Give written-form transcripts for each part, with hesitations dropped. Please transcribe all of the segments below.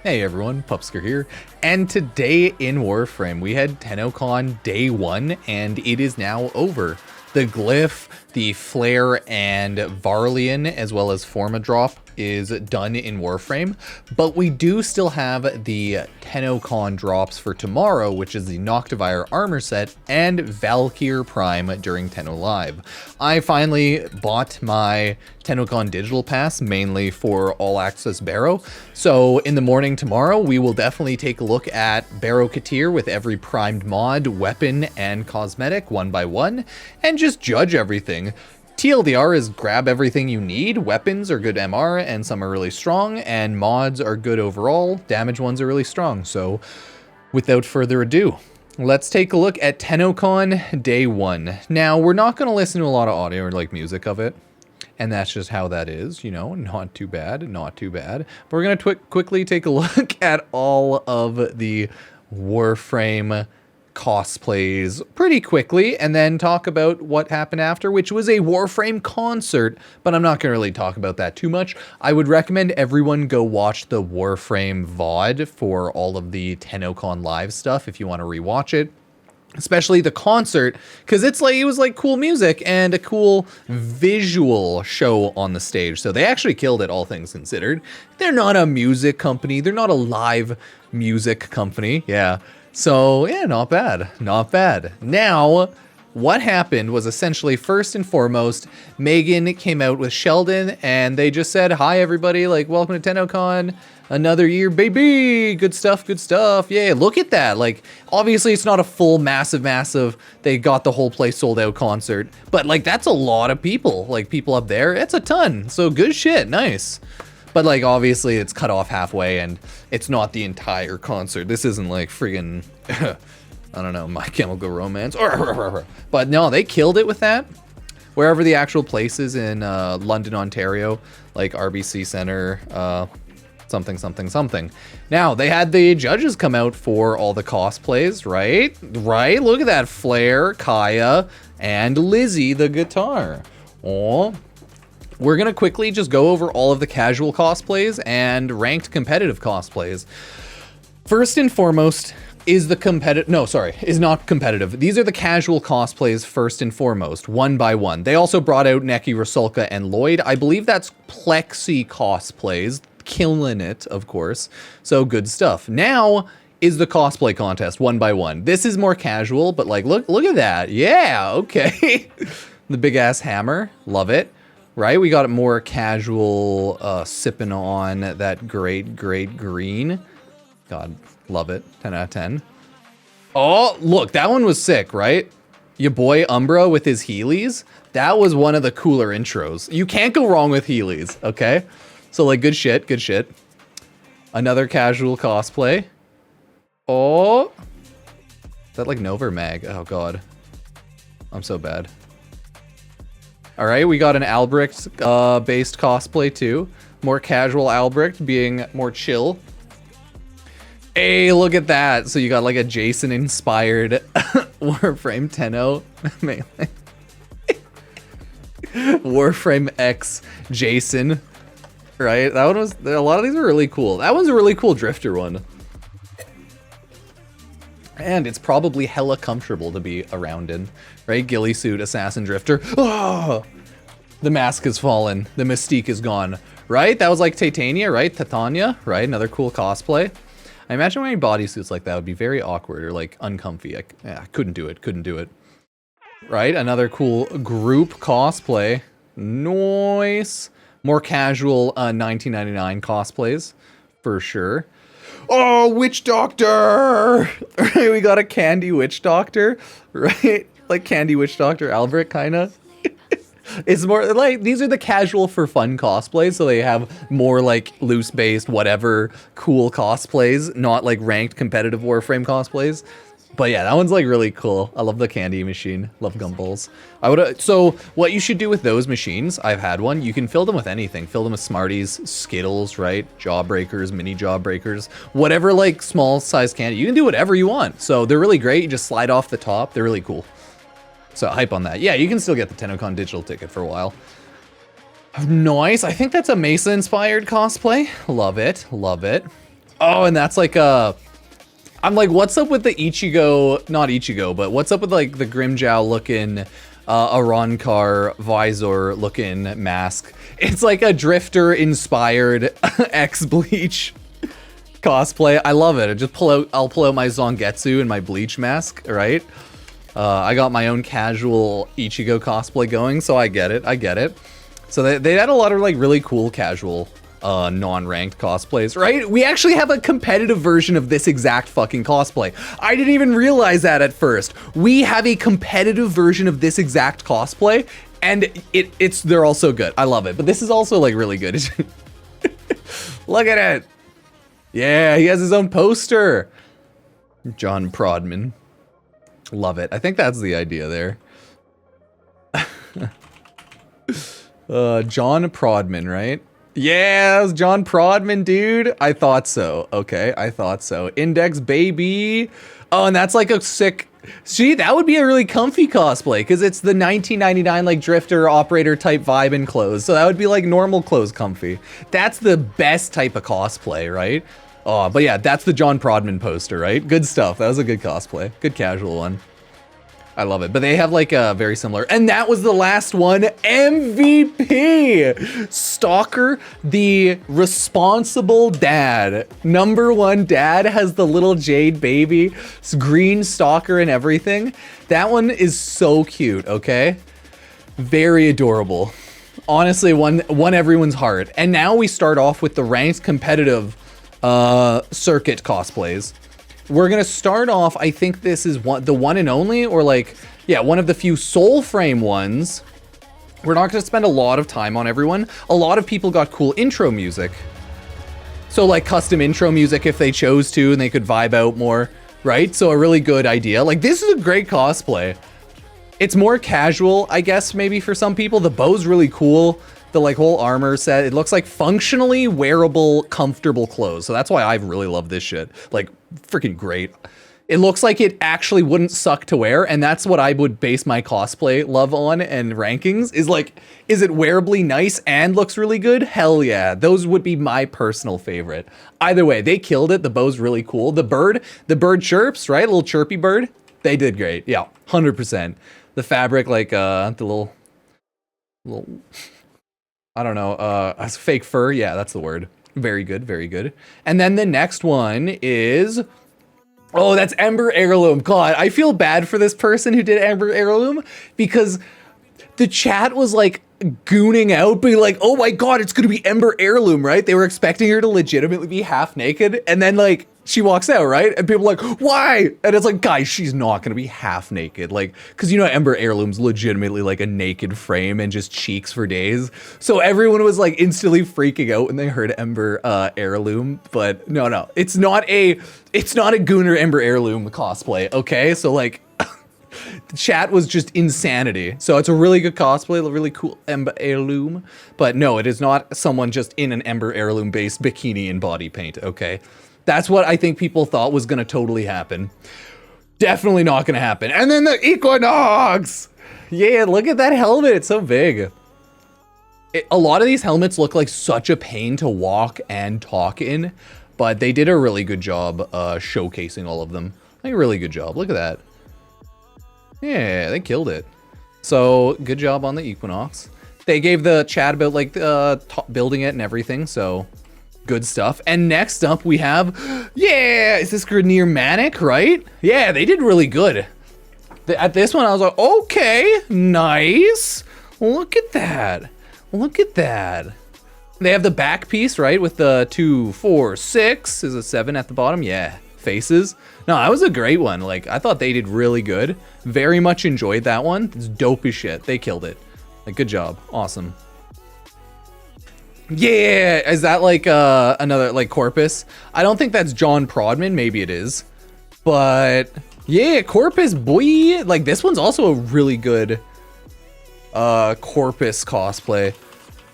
Hey everyone, Pupsker here, and today in Warframe we had Tennocon Day 1, and it is now over. The Glyph, the Flare, and Varlian, as well as Forma Drop, is done in Warframe, but we do still have the Tennocon drops for tomorrow, which is the Noctivire armor set and Valkyr Prime during Tenno Live. I finally bought my Tennocon digital pass mainly for all access Barrow, so in the morning tomorrow we will definitely take a look at Barrow Katir with every primed mod, weapon, and cosmetic one by one, and just judge everything. TLDR is grab everything you need. Weapons are good MR and some are really strong, and mods are good overall. Damage ones are really strong. So without further ado, let's take a look at Tennocon Day 1. Now, we're not going to listen to a lot of audio or like music of it, and that's just how that is, you know, not too bad, not too bad. But we're going to quickly take a look at all of the Warframe cosplays pretty quickly and then talk about what happened after, which was a Warframe concert, but I'm not going to really talk about that too much. I would recommend everyone go watch the Warframe VOD for all of the Tennocon live stuff if you want to rewatch it, especially the concert, because it was like cool music and a cool visual show on the stage. So they actually killed it, all things considered. They're not a music company, they're not a live music company. Yeah. So, yeah, not bad, not bad. Now, what happened was essentially, first and foremost, Megan came out with Sheldon, and they just said, hi, everybody, like, welcome to Tennocon, another year, baby, good stuff, yeah, look at that, like, obviously it's not a full, massive, they got the whole place sold out concert, but, like, that's a lot of people, like, people up there, it's a ton, so good shit, nice. But, like, obviously it's cut off halfway and it's not the entire concert. This isn't like friggin', I don't know, My Chemical Romance. But no, they killed it with that. Wherever the actual place is in London, Ontario, like RBC Center, something. Now, they had the judges come out for all the cosplays, right? Right? Look at that. Flare, Kaya, and Lizzie the guitar. Oh. We're going to quickly just go over all of the casual cosplays and ranked competitive cosplays. First and foremost is the is not competitive. These are the casual cosplays first and foremost, one by one. They also brought out Neki, Rusalka, and Lloyd. I believe that's Plexi cosplays, killing it, of course. So good stuff. Now is the cosplay contest, one by one. This is more casual, but like, look at that. Yeah, okay. The big ass hammer, love it. Right, we got more casual, sipping on that great green. God, love it, 10 out of 10. Oh, look, that one was sick, right? Your boy Umbra with his Heelys. That was one of the cooler intros. You can't go wrong with Heelys, okay? So, like, good shit. Another casual cosplay. Oh. Is that like Nova Mag? Oh, God. I'm so bad. All right, we got an Albrecht-based cosplay too. More casual Albrecht being more chill. Hey, look at that. So you got like a Jason-inspired Warframe Tenno. Warframe X Jason. Right, that one was, a lot of these are really cool. That one's a really cool Drifter one. And it's probably hella comfortable to be around in, right? Ghillie suit, assassin drifter. Oh! The mask has fallen. The mystique is gone, right? That was like Titania, right? Titania, right? Another cool cosplay. I imagine wearing bodysuits like that would be very awkward or like uncomfy. I couldn't do it. Right? Another cool group cosplay. Nice. More casual 1999 cosplays, for sure. Oh, Witch Doctor! Right, we got a Candy Witch Doctor, right? Like Candy Witch Doctor Albrecht, kinda. It's more like, these are the casual for fun cosplays, so they have more like loose-based, whatever, cool cosplays, not like ranked competitive Warframe cosplays. But yeah, that one's like really cool. I love the candy machine. Love gumballs. So what you should do with those machines, I've had one, you can fill them with anything. Fill them with Smarties, Skittles, right? Jawbreakers, mini jawbreakers, whatever like small size candy. You can do whatever you want. So they're really great. You just slide off the top. They're really cool. So hype on that. Yeah, you can still get the Tennocon digital ticket for a while. Nice. I think that's a Mesa inspired cosplay. Love it. Love it. Oh, and that's like I'm like, what's up with the Ichigo, not Ichigo, but what's up with like the Grimjow looking Arankar visor looking mask? It's like a Drifter inspired X-Bleach cosplay. I love it. I'll pull out my Zangetsu and my Bleach mask, right? I got my own casual Ichigo cosplay going, so I get it. So they had a lot of like really cool casual non-ranked cosplays, right? We actually have a competitive version of this exact fucking cosplay. I didn't even realize that at first. We have a competitive version of this exact cosplay, and they're all so good. I love it. But this is also like really good. Look at it. Yeah, he has his own poster. John Prodman. Love it. I think that's the idea there. John Prodman, right? Yeah, that was John Prodman, dude. I thought so. Okay, I thought so. Index, baby. Oh, and that's like a sick... See, that would be a really comfy cosplay, because it's the 1999 like Drifter operator type vibe in clothes. So that would be like normal clothes comfy. That's the best type of cosplay, right? Oh, but yeah, that's the John Prodman poster, right? Good stuff. That was a good cosplay. Good casual one. I love it. But they have like a very similar, and that was the last one. MVP! Stalker, the responsible dad. #1 dad has the little jade baby. It's green Stalker and everything. That one is so cute, okay? Very adorable. Honestly, won everyone's heart. And now we start off with the ranked competitive circuit cosplays. We're gonna start off, I think this is the one and only, or like, yeah, one of the few soul frame ones. We're not gonna spend a lot of time on everyone. A lot of people got cool intro music. So like custom intro music if they chose to, and they could vibe out more, right? So a really good idea. Like, this is a great cosplay. It's more casual, I guess, maybe for some people. The bow's really cool. The like whole armor set, it looks like functionally wearable, comfortable clothes. So that's why I really love this shit. Like, freaking great. It looks like it actually wouldn't suck to wear, and that's what I would base my cosplay love on and rankings, is like, is it wearably nice and looks really good? Hell yeah. Those would be my personal favorite. Either way, they killed it. The bow's really cool. The bird chirps, right? A little chirpy bird. They did great. Yeah, 100%. The fabric, like the little I don't know, fake fur. Yeah, that's the word. Very good, very good. And then the next one is, oh, that's Ember Heirloom. God, I feel bad for this person who did Ember Heirloom, because the chat was like gooning out, being like, oh my God, it's gonna be Ember Heirloom, right? They were expecting her to legitimately be half naked, and then like, she walks out, right? And people are like, why? And it's like, guys, she's not gonna be half naked. Like, cause you know, Ember Heirloom's legitimately like a naked frame and just cheeks for days. So everyone was like instantly freaking out when they heard Ember Heirloom. But no, it's not a Gooner Ember Heirloom cosplay, okay? So like, the chat was just insanity. So it's a really good cosplay, a really cool Ember Heirloom. But no, it is not someone just in an Ember Heirloom based bikini and body paint, okay? That's what I think people thought was gonna totally happen. Definitely not gonna happen. And then the Equinox! Yeah, look at that helmet, it's so big. A lot of these helmets look like such a pain to walk and talk in, but they did a really good job showcasing all of them. Like, a really good job, look at that. Yeah, they killed it. So, good job on the Equinox. They gave the chat about like building it and everything, so good stuff. And next up we have, yeah, is this Grenier Manic, right? Yeah, they did really good. At this one I was like, okay, nice. Look at that. Look at that. They have the back piece, right, with the 2, 4, 6. Is a 7 at the bottom? Yeah. Faces. No, that was a great one. Like, I thought they did really good. Very much enjoyed that one. It's dope as shit. They killed it. Like, good job. Awesome. Yeah, is that like another like Corpus? I don't think that's John Prodman. Maybe it is. But yeah, Corpus, boy. Like, this one's also a really good Corpus cosplay.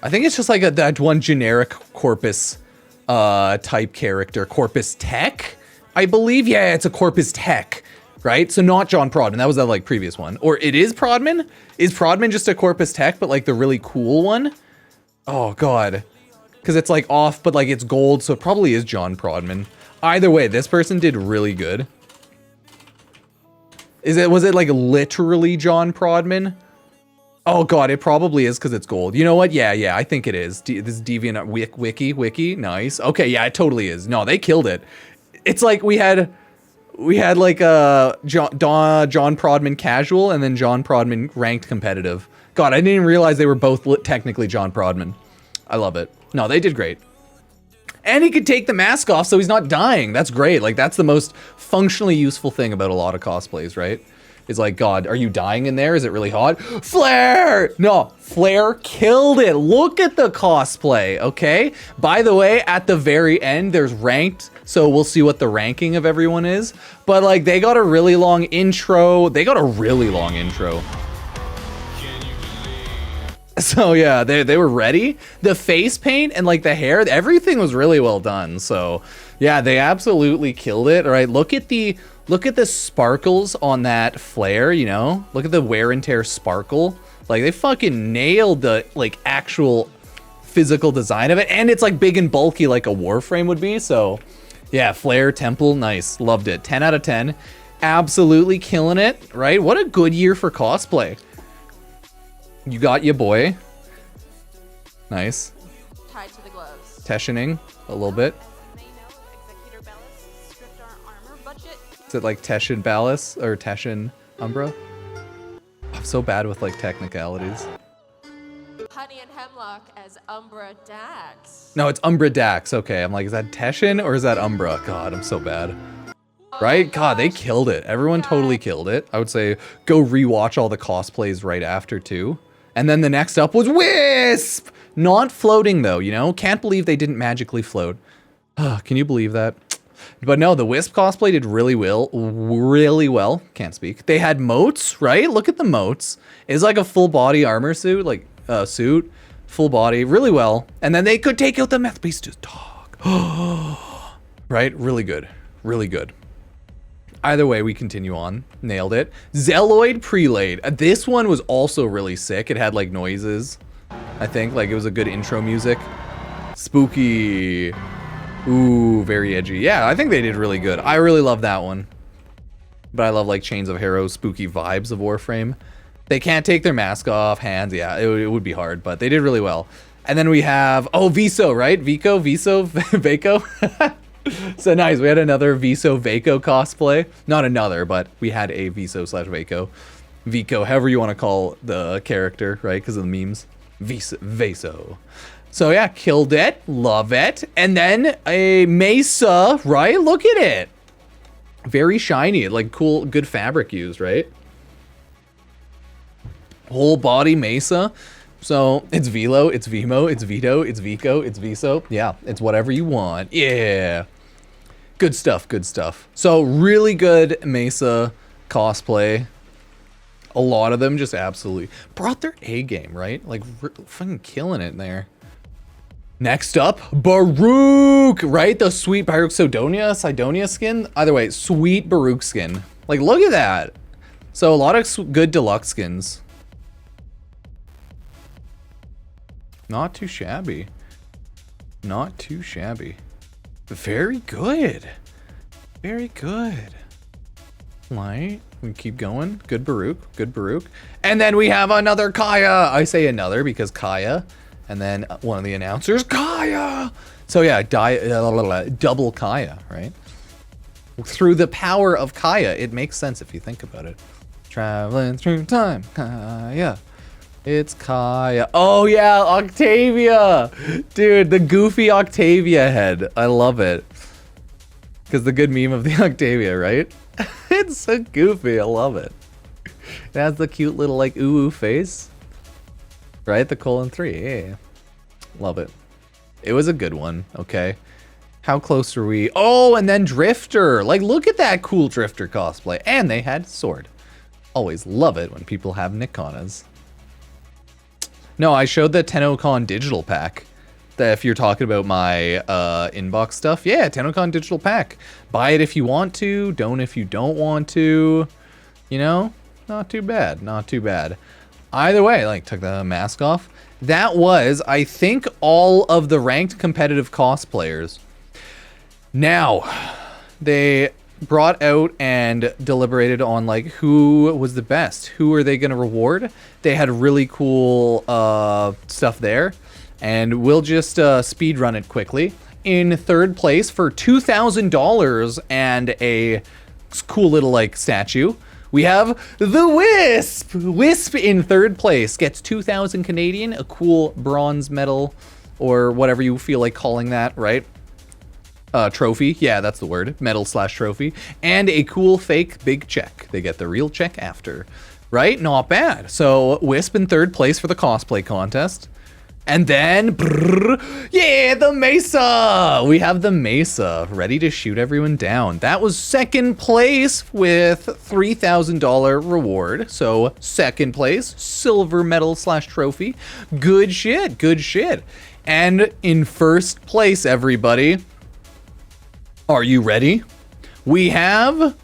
I think it's just like that one generic Corpus type character. Corpus Tech, I believe. Yeah, it's a Corpus Tech, right? So not John Prodman. That was that like previous one. Or it is Prodman? Is Prodman just a Corpus Tech, but like the really cool one? Oh God. because it's like off, but like it's gold, so it probably is John Prodman. Either way, this person did really good. Was it like literally John Prodman? Oh god, it probably is because it's gold. You know what? Yeah, I think it is. This is Deviant Wiki. Nice. Okay, yeah, it totally is. No, they killed it. It's like we had like John Prodman casual and then John Prodman ranked competitive. God, I didn't even realize they were both technically John Prodman. I love it. No, they did great. And he could take the mask off so he's not dying. That's great. Like, that's the most functionally useful thing about a lot of cosplays, right? It's like, God, are you dying in there? Is it really hot? Flare! No, Flare killed it. Look at the cosplay, okay? By the way, at the very end, there's ranked, so we'll see what the ranking of everyone is. But, like, they got a really long intro. So yeah, they were ready. The face paint and like the hair, everything was really well done. So yeah, they absolutely killed it. All right, look at the sparkles on that flare, you know? Look at the wear and tear sparkle. Like they fucking nailed the like actual physical design of it. And it's like big and bulky like a Warframe would be. So yeah, flare, temple, nice. Loved it. 10 out of 10. Absolutely killing it, right? What a good year for cosplay. You got your boy. Nice. Tied to the gloves. Tessioning a little bit. Is it like Teshin Ballas or Teshin Umbra? I'm so bad with like technicalities. Honey and Hemlock as Umbra Dax. No, it's Umbra Dax. Okay, I'm like, is that Teshin or is that Umbra? God, I'm so bad. Right? God, they killed it. Everyone totally killed it. I would say go rewatch all the cosplays right after too. And then the next up was Wisp! Not floating though, you know? Can't believe they didn't magically float. Can you believe that? But no, the Wisp cosplay did really well. Can't speak. They had moats, right? Look at the moats. It's like a full body armor suit, like suit, full body, really well. And then they could take out the meth beast to talk. Right? Really good. Really good. Either way, we continue on. Nailed it. Zelloid Prelate. This one was also really sick. It had like noises. I think like it was a good intro music. Spooky. Ooh, very edgy. Yeah, I think they did really good. I really love that one. But I love like Chains of Harrow spooky vibes of Warframe. They can't take their mask off, hands. Yeah, it would be hard, but they did really well. And then we have, oh, Viso, right? Viso, Vaco. So nice, we had another Viso Vaco cosplay. Not another, but we had a Viso / Vaco. Vico, however you want to call the character, right? Because of the memes. Vaso. So yeah, killed it. Love it. And then a Mesa, right? Look at it. Very shiny. Like cool, good fabric used, right? Whole body Mesa. So it's Velo, it's Vimo, it's Vito, it's Vico, it's Viso. Yeah, it's whatever you want. Yeah. Good stuff, good stuff. So really good Mesa cosplay. A lot of them just absolutely brought their A game, right? Like fucking killing it in there. Next up, Baruch, right? The sweet Baruch Sidonia skin. Either way, sweet Baruch skin. Like look at that. So a lot of good deluxe skins. Not too shabby. Not too shabby. Very good. Very good. Right. We keep going. Good Baruch. Good Baruch. And then we have another Kaya. I say another because Kaya. And then one of the announcers, Kaya. So yeah, double Kaya, right? Through the power of Kaya. It makes sense if you think about it. Traveling through time. Kaya. It's Kaya. Oh yeah, Octavia. Dude, the goofy Octavia head. I love it. Because the good meme of the Octavia, right? It's so goofy. I love it. It has the cute little like ooh face. Right? The :3. Yeah. Love it. It was a good one. Okay. How close are we? Oh, and then Drifter. Like, look at that cool Drifter cosplay. And they had sword. Always love it when people have Nikonas. No, I showed the Tennocon digital pack. That if you're talking about my inbox stuff, yeah, Tennocon digital pack. Buy it if you want to, don't if you don't want to. You know, not too bad, not too bad. Either way, like, took the mask off. That was, I think, all of the ranked competitive cosplayers. Now, they brought out and deliberated on, like, who was the best. Who are they going to reward? They had really cool stuff there. And we'll just speed run it quickly. In third place for $2,000 and a cool little, like, statue, we have the Wisp. Wisp in third place gets 2,000 Canadian, a cool bronze medal or whatever you feel like calling that, right? Trophy. Yeah, that's the word. Medal / trophy. And a cool fake big check. They get the real check after, right? Not bad. So Wisp in third place for the cosplay contest. And then, yeah, the Mesa! We have the Mesa ready to shoot everyone down. That was second place with $3,000 reward. So second place, silver medal / trophy. Good shit, good shit. And in first place, everybody, are you ready? We have,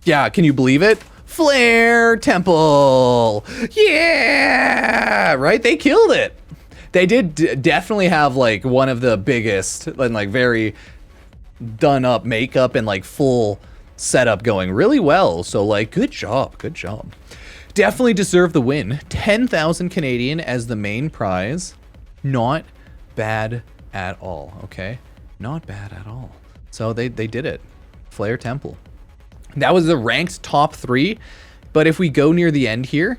yeah, can you believe it? Flare Temple. Yeah, right? They killed it. They did definitely have like one of the biggest and like very done up makeup and like full setup going really well. So like, good job, good job. Definitely deserve the win. 10,000 Canadian as the main prize. Not bad at all, okay? Not bad at all. So they did it. Flare Temple. That was the ranked top 3, but if we go near the end here,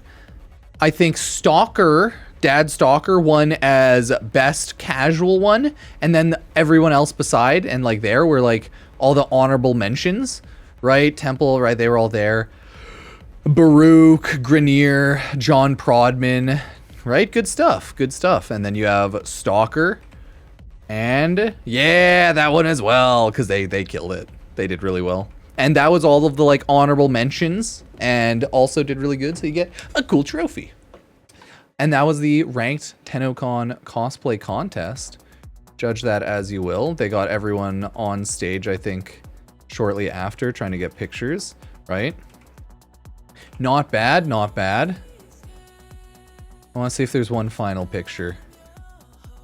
I think Stalker, Dad Stalker won as best casual one, and then everyone else beside and like there were like all the honorable mentions, right? Temple, right? They were all there. Baruch, Grenier, John Prodman, right? Good stuff, good stuff. And then you have Stalker, and yeah, that one as well, because they killed it. They did really well. And that was all of the like honorable mentions and also did really good. So you get a cool trophy. And that was the ranked Tennocon cosplay contest. Judge that as you will. They got everyone on stage, I think, shortly after trying to get pictures, right? Not bad, not bad. I want to see if there's one final picture.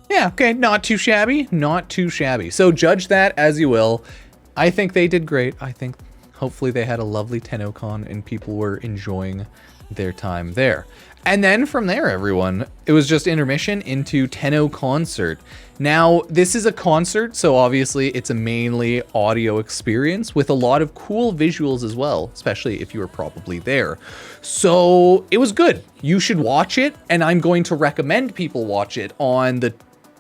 Yeah, okay, not too shabby, not too shabby. So judge that as you will. I think they did great. I think hopefully they had a lovely Tennocon and people were enjoying their time there. And then from there, everyone, it was just intermission into Tenno Concert. Now, this is a concert, so obviously it's a mainly audio experience with a lot of cool visuals as well, especially if you were probably there. So it was good. You should watch it, and I'm going to recommend people watch it on the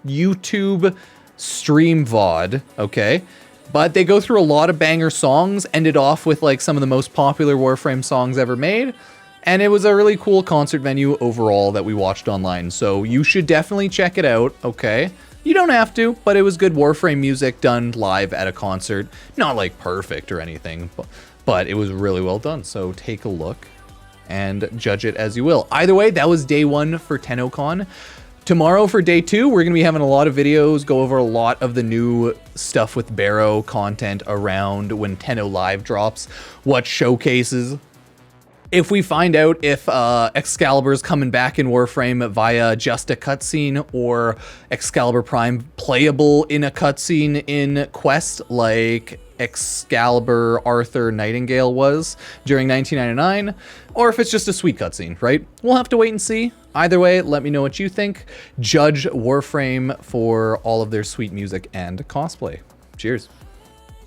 YouTube stream VOD, okay? But they go through a lot of banger songs, ended off with like some of the most popular Warframe songs ever made. And it was a really cool concert venue overall that we watched online. So you should definitely check it out, okay? You don't have to, but it was good Warframe music done live at a concert. Not like perfect or anything, but it was really well done. So take a look and judge it as you will. Either way, that was day 1 for Tennocon. Tomorrow for day 2, we're going to be having a lot of videos, go over a lot of the new stuff with Barrow content around when Tenno Live drops, what showcases. If we find out if Excalibur's coming back in Warframe via just a cutscene or Excalibur Prime playable in a cutscene in Quest like Excalibur Arthur Nightingale was during 1999, or if it's just a sweet cutscene, right? We'll have to wait and see. Either way, let me know what you think. Judge Warframe for all of their sweet music and cosplay. Cheers.